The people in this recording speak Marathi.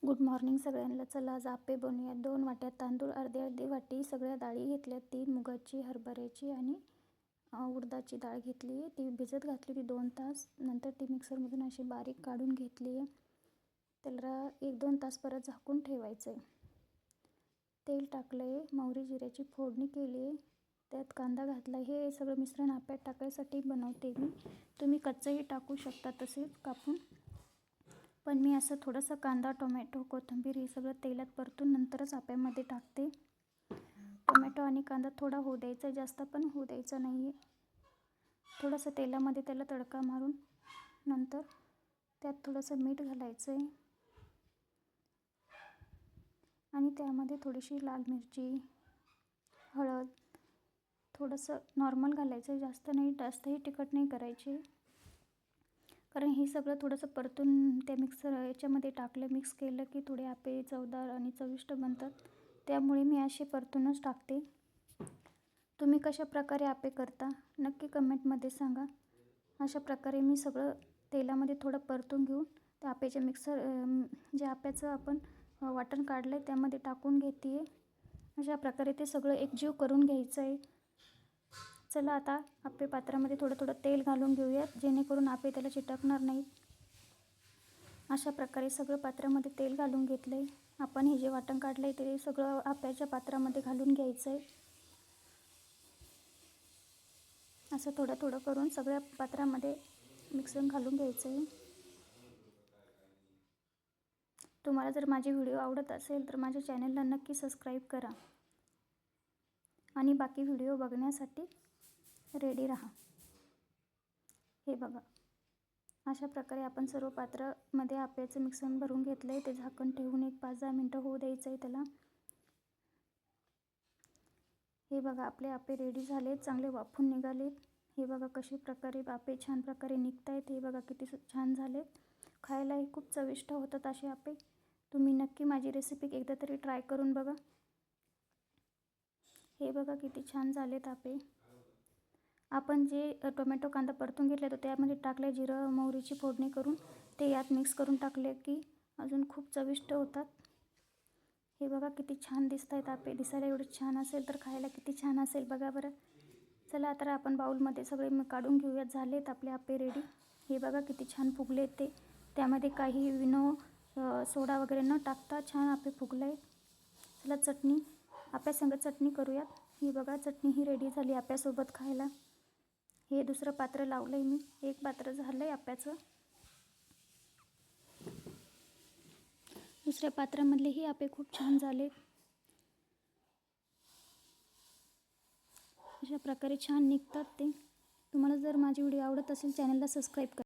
गुड मॉर्निंग सगळ्यांना. चला आज आप्पे बनवूया. 2 वाट्या तांदूळ, अर्धी वाटी सगळ्या डाळी घेतल्या. 3 मुगाची, हरभऱ्याची आणि उडदाची डाळ घेतली आहे. ती भिजत घातली होती 2 तास. नंतर ती मिक्सरमधून अशी बारीक काढून घेतली आहे. त्याला 1-2 तास परत झाकून ठेवायचं आहे. तेल टाकलं आहे, मोहरी जिऱ्याची फोडणी केली आहे, त्यात कांदा घातला. हे सगळं मिश्रण आप्यात टाकायसाठी बनवते मी. तुम्ही कच्चंही टाकू शकता तसेच कापून, पण मी असं थोडंसं कांदा, टोमॅटो, कोथिंबीर हे सगळं तेलात परतून नंतरच आप्यामध्ये टाकते. टोमॅटो आणि कांदा थोडा होऊ द्यायचा, जास्त पण होऊ द्यायचा नाही आहे. थोडंसं तेलामध्ये त्याला तडका मारून नंतर त्यात थोडंसं मीठ घालायचं आहे आणि त्यामध्ये थोडीशी लाल मिरची, हळद, थोडंसं नॉर्मल घालायचं आहे, जास्त नाही, जास्तही तिखट नाही करायची. कारण हे सगळं थोडंसं परतून त्या याच्यामध्ये टाकलं, मिक्स केलं की थोडे आप्पे चवदार आणि चविष्ट बनतात. त्यामुळे मी असे परतूनच टाकते. तुम्ही कशा प्रकारे आप्पे करता नक्की कमेंटमध्ये सांगा. अशा प्रकारे मी सगळं तेलामध्ये थोडं परतून घेऊन त्या आप्याच्या जे आप्याचं आपण वाटण काढलं आहे त्यामध्ये टाकून घेते आहे. अशा प्रकारे ते सगळं एकजीव करून घ्यायचं आहे. चला आता आप्पे पात्रामध्ये थोडं तेल घालून घेऊयात, जेणेकरून आप्पे त्याला चिटकणार नाहीत. अशा प्रकारे सगळं पात्रामध्ये तेल घालून घेतलं आहे. आपण हे जे वाटण काढलं आहे ते सगळं आप्याच्या पात्रामध्ये घालून घ्यायचं आहे. असं थोडं करून सगळ्या पात्रामध्ये मिक्सर घालून घ्यायचं आहे. तुम्हाला जर माझे व्हिडिओ आवडत असेल तर माझ्या चॅनलला नक्की सबस्क्राईब करा आणि बाकी व्हिडिओ बघण्यासाठी रेडी राहा. हे बघा, अशा प्रकारे आपण सर्व पात्रामध्ये आप्याचं मिश्रण भरून घेतलं आहे. ते झाकण ठेवून एक 5-10 मिनटं होऊ द्यायचं आहे त्याला. हे बघा, आपले आप्पे रेडी झालेत, चांगले वाफून निघालेत. हे बघा कशा प्रकारे आप्पे छान प्रकारे निघत आहेत. हे बघा किती छान झालेत. खायलाही खूप चविष्ट होतात असे आप्पे. तुम्ही नक्की माझी रेसिपी एकदा तरी ट्राय करून बघा. हे बघा किती छान झालेत आप्पे. आपण जे टोमॅटो, कांदा परतून घेतले तर त्यामध्ये टाकले, जिरं मोहरीची फोडणी करून ते यात मिक्स करून टाकले की अजून खूप चविष्ट होतात. हे बघा किती छान दिसत आहेत आप्पे. दिसायला एवढे छान असेल तर खायला किती छान असेल बघा बरं. चला आता आपण बाउलमध्ये सगळे काढून घेऊयात. झालेत आपले आप्पे रेडी. हे बघा किती छान फुगलेत ते. त्यामध्ये काही विनो सोडा वगैरे न टाकता छान आप्पे फुगले. चला आप्यासंग चटणी करूयात. ही बघा चटणी ही रेडी झाली आप्यासोबत खायला. हे दुसरं पात्र लावलं आहे मी. एक पात्र झालं आहे आप्याचं. दुसऱ्या पात्रामधलेही आप्पे खूप छान झाले. अशा प्रकारे छान निघतात ते. तुम्हाला जर माझी व्हिडिओ आवडत असेल चॅनलला सबस्क्राईब करा.